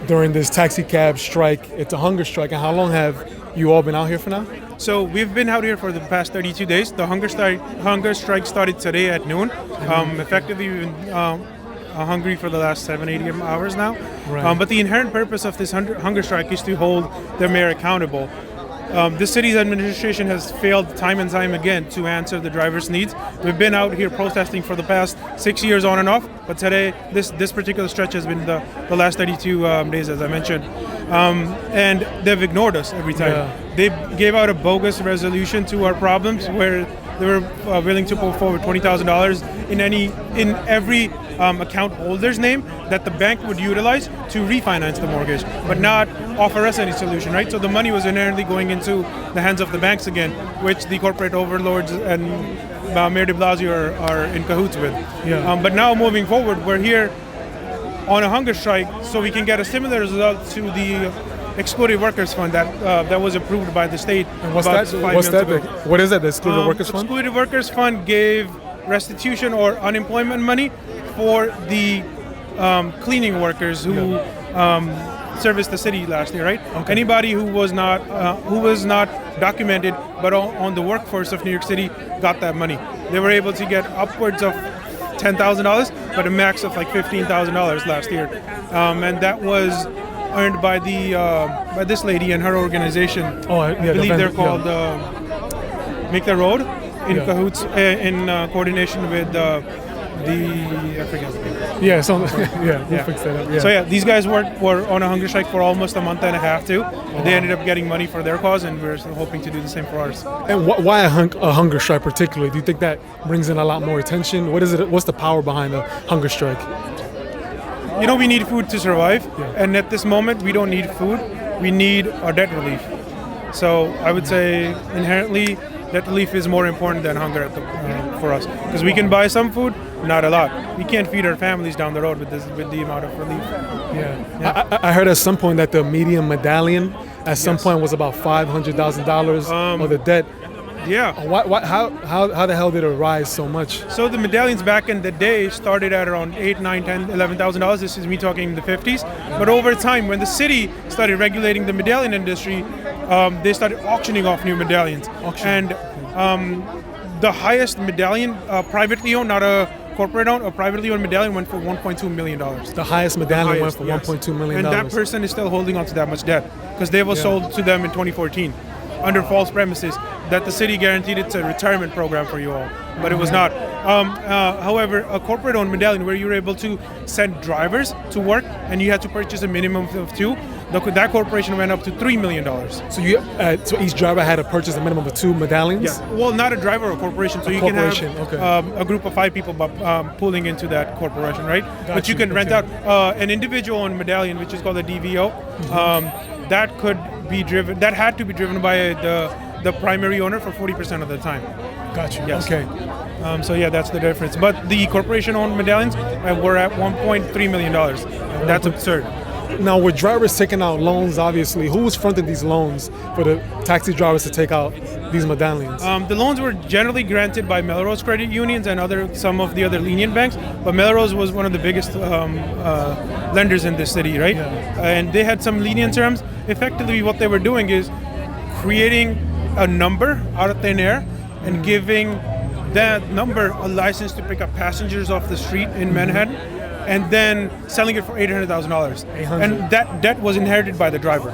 during this taxi cab strike. It's a hunger strike. And how long have you all been out here for now? So we've been out here for the past 32 days. The hunger strike started today at noon. Effectively, we've been hungry for the last 7-8 hours now. Right. But the inherent purpose of this hunger strike is to hold the mayor accountable. The city's administration has failed time and time again to answer the drivers' needs. We've been out here protesting for the past 6 years on and off, but today, this particular stretch has been the last 32 days, as I mentioned. And they've ignored us every time. Yeah. They gave out a bogus resolution to our problems where they were willing to put forward $20,000 in every account holder's name that the bank would utilize to refinance the mortgage, but not offer us any solution, right? So the money was inherently going into the hands of the banks again, which the corporate overlords and Mayor de Blasio are in cahoots with. Yeah. But now moving forward, we're here on a hunger strike so we can get a similar result to the Excluded Workers Fund that was approved by the state. And what's about that? 5 What's months that? ago. What is that? The Excluded Workers Fund? Excluded Workers Fund gave restitution or unemployment money for the cleaning workers who serviced the city last year, right? Okay. Anybody who was not documented but on the workforce of New York City got that money. They were able to get upwards of $10,000, but a max of like $15,000 last year, and that was earned by by this lady and her organization. Oh, yeah, I believe they're called Make the Road, in Yeah. cahoots, in coordination with I forget. Yeah, so we'll fix that up. Yeah. So these guys were on a hunger strike for almost a month and a half too. They ended up getting money for their cause, and we're hoping to do the same for ours. And why a hunger strike particularly? Do you think that brings in a lot more attention? What is it? What's the power behind the hunger strike? We need food to survive, Yeah. and at this moment, we don't need food. We need our debt relief. So I would say inherently, debt relief is more important than hunger for us, because we can buy some food, not a lot. We can't feed our families down the road with the amount of relief. Yeah. I heard at some point that the median medallion at some point was about $500,000 of the debt. Yeah. How the hell did it rise so much? So the medallions back in the day started at around $8,000, $9,000, $10,000, $11,000. This is me talking in the 50s. But over time, when the city started regulating the medallion industry, they started auctioning off new medallions. And the highest medallion, privately owned, not a corporate owned, a privately owned medallion went for $1.2 million. The highest medallion went for Yes. $1.2 million. And that person is still holding on to that much debt because they were sold to them in 2014 under false premises that the city guaranteed it's a retirement program for you all, but it was not. However, a corporate-owned medallion where you were able to send drivers to work and you had to purchase a minimum of 2, that corporation went up to $3 million. So each driver had to purchase a minimum of 2 medallions? Yeah, well, not a driver or a corporation. So you can have okay. a group of 5 people pooling into that corporation, right? But you can rent out an individual-owned medallion, which is called a DVO. That had to be driven by the primary owner for 40% of the time. Gotcha. Yes. Okay. So that's the difference. But the corporation-owned medallions were at $1.3 million. That's absurd. Now, with drivers taking out loans, obviously, who was fronting these loans for the taxi drivers to take out these medallions? The loans were generally granted by Melrose credit unions and some of the other lenient banks, but Melrose was one of the biggest lenders in this city, right? Yeah. And they had some lenient terms. Effectively, what they were doing is creating a number out of thin air and giving that number a license to pick up passengers off the street in Manhattan, and then selling it for $800,000. And that debt was inherited by the driver.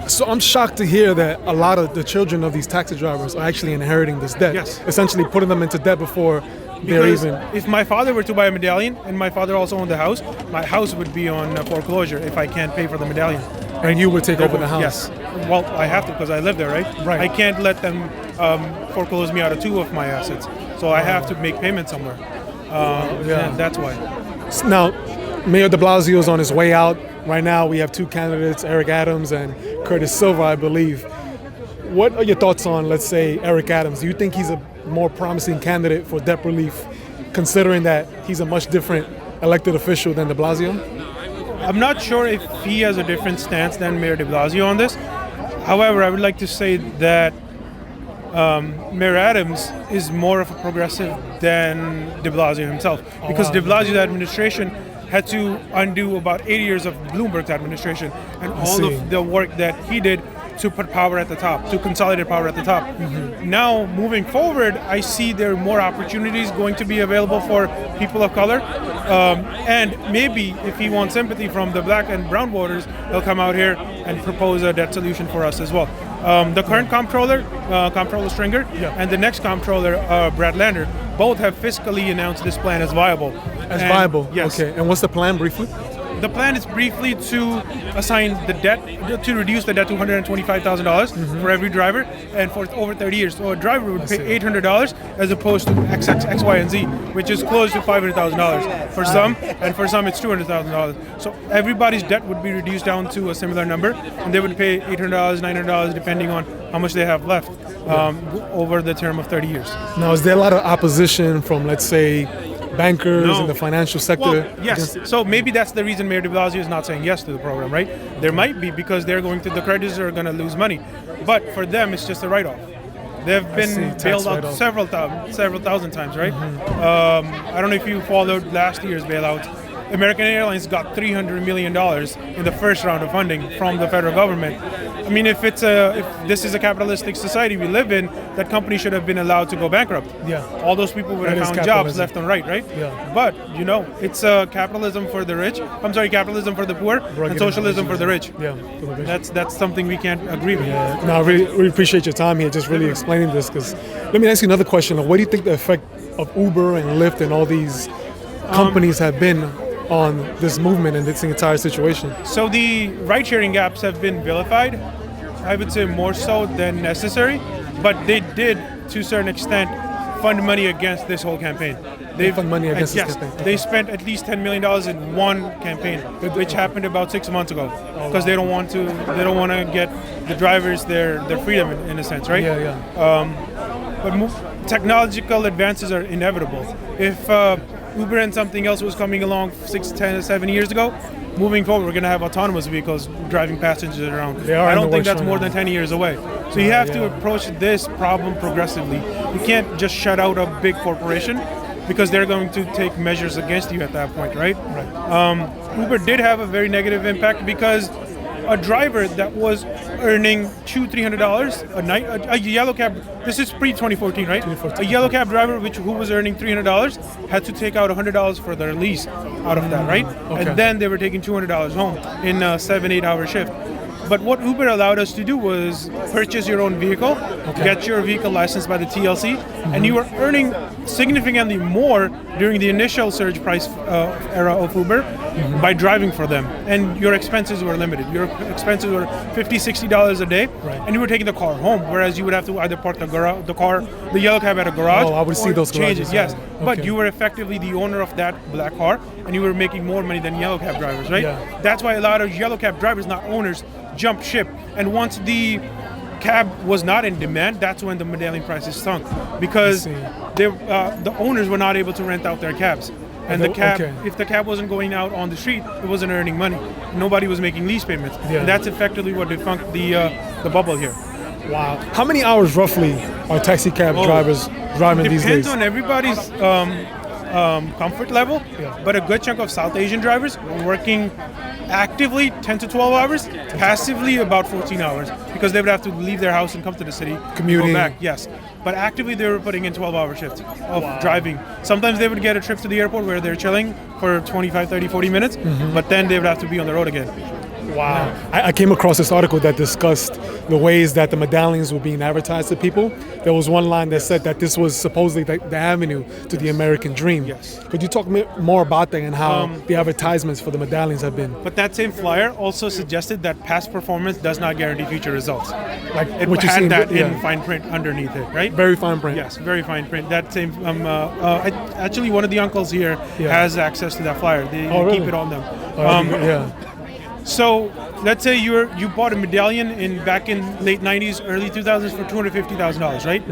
So I'm shocked to hear that a lot of the children of these taxi drivers are actually inheriting this debt. Yes. Essentially putting them into debt before they're Because even... if my father were to buy a medallion, and my father also owned the house, my house would be on foreclosure if I can't pay for the medallion. And you would take over the house? Yes. Well, I have to because I live there, right? Right. I can't let them foreclose me out of 2 of my assets. So I have to make payments somewhere. And that's why. Now, Mayor de Blasio is on his way out. Right now, we have 2 candidates, Eric Adams and Curtis Silva, I believe. What are your thoughts on, let's say, Eric Adams? Do you think he's a more promising candidate for debt relief, considering that he's a much different elected official than de Blasio? I'm not sure if he has a different stance than Mayor de Blasio on this. However, I would like to say that Mayor Adams is more of a progressive than de Blasio himself, because de Blasio's administration had to undo about 80 years of Bloomberg's administration and all see. of the work that he did to put power at the top, to consolidate power at the top. Now, moving forward, I see there are more opportunities going to be available for people of color. And maybe if he wants sympathy from the black and brown voters, he'll come out here and propose a debt solution for us as well. The current comptroller, Comptroller Stringer, and the next comptroller, Brad Lander, both have fiscally announced this plan as viable. Viable? Yes. Okay. And what's the plan briefly? The plan is briefly to assign the debt, to reduce the debt to $125,000 for every driver, and for over 30 years. So a driver would pay $800 as opposed to X, Y, and Z, which is close to $500,000 for some, and for some it's $200,000. So everybody's debt would be reduced down to a similar number, and they would pay $800, $900, depending on how much they have left over the term of 30 years. Now, is there a lot of opposition from, let's say, bankers in the financial sector? Well, yes. So maybe that's the reason Mayor de Blasio is not saying yes to the program, right? There might be, because they're going to, the creditors are going to lose money. But for them, it's just a write-off. They've been bailed out several thousand times, right? I don't know if you followed last year's bailout. American Airlines got $300 million in the first round of funding from the federal government. I mean, if this is a capitalistic society we live in, that company should have been allowed to go bankrupt. Yeah. All those people would have found jobs left and right? Yeah. But, it's capitalism for the rich. Capitalism for the poor, and socialism for the rich. Yeah. That's something we can't agree with. Yeah. No, I really appreciate your time here, just really explaining this. Because let me ask you another question. What do you think the effect of Uber and Lyft and all these companies have been on this movement and this entire situation? So the ride-sharing apps have been vilified, I would say more so than necessary, but they did, to a certain extent, fund money against this whole campaign. They fund money against this yes, campaign? They spent at least $10 million in one campaign, which happened about 6 months ago, because they don't want to get the drivers their freedom in a sense, right? But technological advances are inevitable. If Uber and something else was coming along 6, 10, 7 years ago, moving forward, we're going to have autonomous vehicles driving passengers around. I don't think that's more than 10 years away. So you have to approach this problem progressively. You can't just shut out a big corporation, because they're going to take measures against you at that point, right? Uber did have a very negative impact, because a driver that was earning $200-$300 a night, a yellow cab, this is pre-2014, right? A yellow cab driver who was earning $300 had to take out $100 for their lease out of that, right? And then they were taking $200 home in a 7-8 hour shift. But what Uber allowed us to do was purchase your own vehicle, get your vehicle licensed by the TLC, and you were earning significantly more during the initial surge price era of Uber by driving for them. And your expenses were limited. Your expenses were $50, $60 a day, and you were taking the car home, whereas you would have to either park the yellow cab at a garage. I would see those garages. Yes, but you were effectively the owner of that black car, and you were making more money than yellow cab drivers, right? That's why a lot of yellow cab drivers, not owners, jumped ship. And once the cab was not in demand, that's when the medallion prices sunk, because the owners were not able to rent out their cabs. And the cab, if the cab wasn't going out on the street, it wasn't earning money. Nobody was making lease payments. And that's effectively what defunct the bubble here. Wow. How many hours roughly are taxi cab drivers driving these days? Depends on everybody's comfort level, but a good chunk of South Asian drivers were working actively 10 to 12 hours, passively about 14 hours, because they would have to leave their house and come to the city, commuting, go back. Yes, but actively they were putting in 12-hour shifts of driving. Sometimes they would get a trip to the airport where they're chilling for 25, 30, 40 minutes, but then they would have to be on the road again. Wow. I came across this article that discussed the ways that the medallions were being advertised to people. There was one line that said that this was supposedly the avenue to the American dream. Yes. Could you talk more about that and how the advertisements for the medallions have been? But that same flyer also suggested that past performance does not guarantee future results. Like it what you had see that in fine print underneath it, right? Very fine print. Yes, very fine print. That same. Actually, one of the uncles here has access to that flyer. They keep it on them. So let's say you bought a medallion back in late 90s, early 2000s for $250,000, right?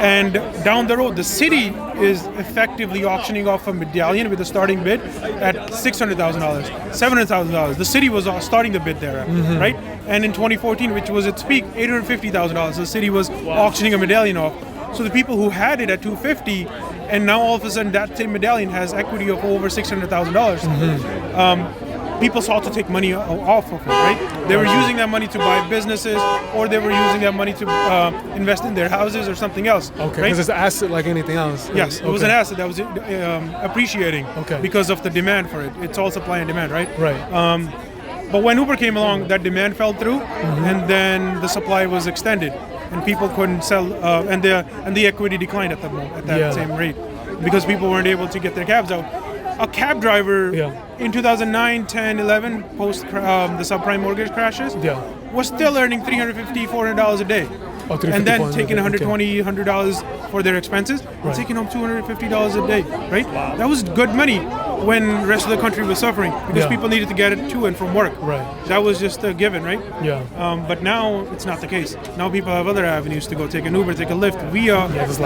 And down the road, the city is effectively auctioning off a medallion with a starting bid at $600,000, $700,000. The city was starting the bid there, right? And in 2014, which was its peak, $850,000. The city was auctioning a medallion off. So the people who had it at $250 And now all of a sudden that same medallion has equity of over $600,000. People sought to take money off of it, right? They were using that money to buy businesses, or they were using that money to invest in their houses or something else. Okay, right? because it's an asset like anything else. Yes, it was an asset that was appreciating because of the demand for it. It's all supply and demand, right? Right. But when Uber came along, that demand fell through, and then the supply was extended, and people couldn't sell, and the equity declined at that same rate because people weren't able to get their cabs out. A cab driver in 2009, 10, 11, post the subprime mortgage crashes, was still earning $350, $400 a day. And then taking $120, $100 for their expenses, and taking home $250 a day, right? Wow. That was good money when the rest of the country was suffering because people needed to get it to and from work. Right. That was just a given, right? Yeah. But now it's not the case. Now people have other avenues to go take an Uber, take a Lyft.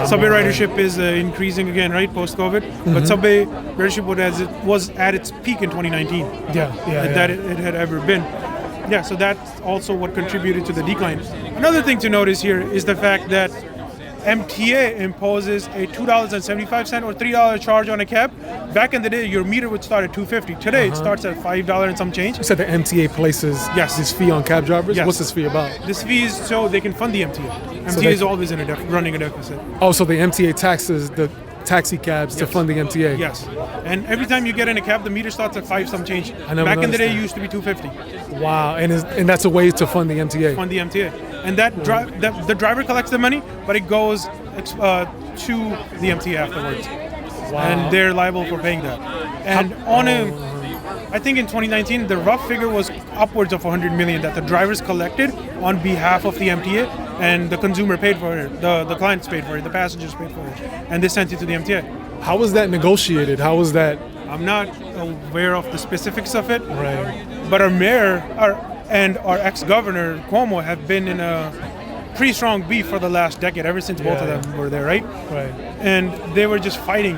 Subway more, ridership is increasing again, right, post-COVID. But Subway ridership was at its peak in 2019. That it had ever been. Yeah, so that's also what contributed to the decline. Another thing to notice here is the fact that MTA imposes a $2.75 or $3 charge on a cab. Back in the day, your meter would start at $2.50. Today, it starts at $5 and some change. You said the MTA places this fee on cab drivers? Yes. What's this fee about? This fee is so they can fund the MTA. MTA is always running a deficit. Oh, so the MTA taxes the taxi cabs to fund the MTA? Yes. And every time you get in a cab, the meter starts at 5 some change. Back in the day, it used to be $2.50. Wow, and that's a way to fund the MTA? Fund the MTA. And the driver collects the money, but it goes to the MTA afterwards. Wow. And they're liable for paying that. And I think in 2019, the rough figure was upwards of $100 million that the drivers collected on behalf of the MTA, and the consumer paid for it, the clients paid for it, the passengers paid for it, and they sent it to the MTA. How was that negotiated? How was that? I'm not aware of the specifics of it, Right. but our mayor and our ex-governor, Cuomo, have been in a pretty strong beef for the last decade, ever since both of them were there, right? Right. And they were just fighting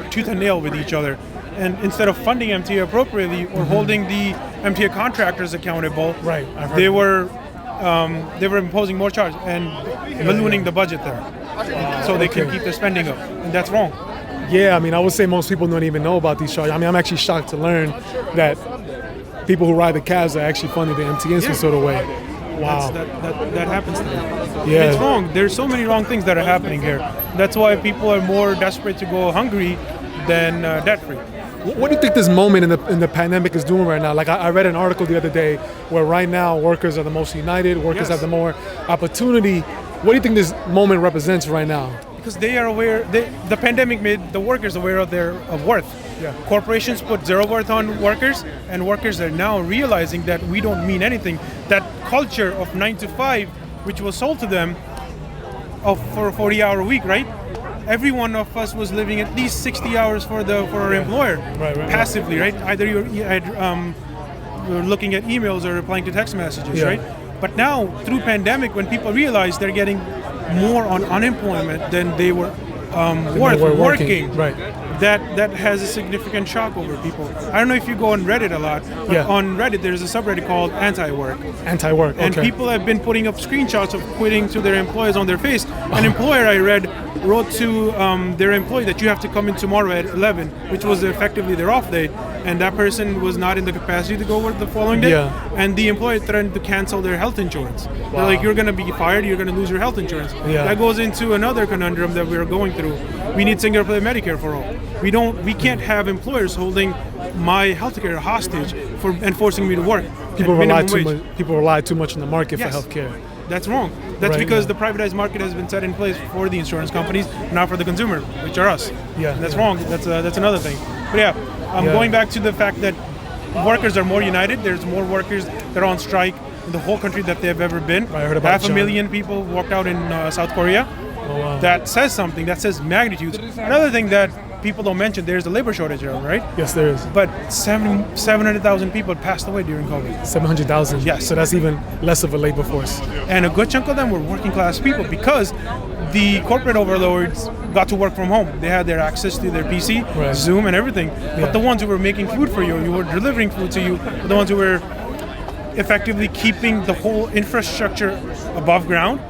tooth and nail with each other. And instead of funding MTA appropriately or holding the MTA contractors accountable, they were imposing more charges and ballooning the budget there, so they can keep their spending up, and that's wrong. Yeah, I mean, I would say most people don't even know about these charges. I mean, I'm actually shocked to learn that people who ride the cabs are actually funding the MTA in some sort of way. Wow. That happens to them. Yeah. It's wrong. There's so many wrong things that are happening here. That's why people are more desperate to go hungry than debt-free. What do you think this moment in the pandemic is doing right now? Like I read an article the other day where right now workers are the most united, workers have the more opportunity. What do you think this moment represents right now? Because they are aware, the pandemic made the workers aware of their worth. Yeah. Corporations put zero worth on workers, and workers are now realizing that we don't mean anything. That culture of 9 to 5, which was sold to them for a 40-hour week, right? Every one of us was living at least 60 hours for our employer, passively, right? Either you're looking at emails or replying to text messages, right? But now, through pandemic, when people realize they're getting more on unemployment than they were worth working, that has a significant shock over people. I don't know if you go on Reddit a lot, but on Reddit there's a subreddit called anti-work. Anti-work, and people have been putting up screenshots of quitting to their employers on their face. An employer I read wrote to their employee that you have to come in tomorrow at 11, which was effectively their off day, and that person was not in the capacity to go work the following day, and the employer threatened to cancel their health insurance. They're like, you're going to be fired, you're going to lose your health insurance. That goes into another conundrum that we're going through. We need single-payer Medicare for all. We can't have employers holding my healthcare hostage for and forcing me to work. People rely too much on the market for healthcare. That's wrong. That's because the privatized market has been set in place for the insurance companies, not for the consumer, which are us. That's wrong. That's another thing. But going back to the fact that workers are more united. There's more workers that are on strike in the whole country that they've ever been. I heard about 500,000 people walked out in South Korea. Oh, wow. That says something. That says magnitudes. Another thing that people don't mention, there's a labor shortage here, right? Yes, there is. But 700,000 people passed away during COVID. 700,000? Yes. So that's even less of a labor force. And a good chunk of them were working class people because the corporate overlords got to work from home. They had their access to their PC, Zoom and everything. But the ones who were making food for you, who were delivering food to you, were the ones who were effectively keeping the whole infrastructure above ground,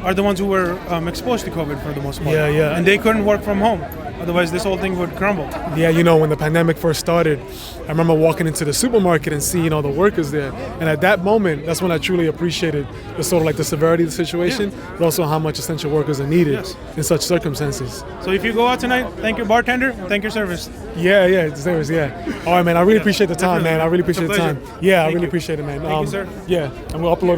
are the ones who were exposed to COVID for the most part. And they couldn't work from home. Otherwise, this whole thing would crumble. Yeah, you know, when the pandemic first started, I remember walking into the supermarket and seeing all the workers there. And at that moment, that's when I truly appreciated the sort of like the severity of the situation, but also how much essential workers are needed in such circumstances. So if you go out tonight, thank your bartender, thank your service. Yeah, yeah. All right, man, I really appreciate the time, man. I really appreciate the pleasure. time. Yeah, I Thank really you. appreciate it, man. Thank you, sir. Yeah, and we'll upload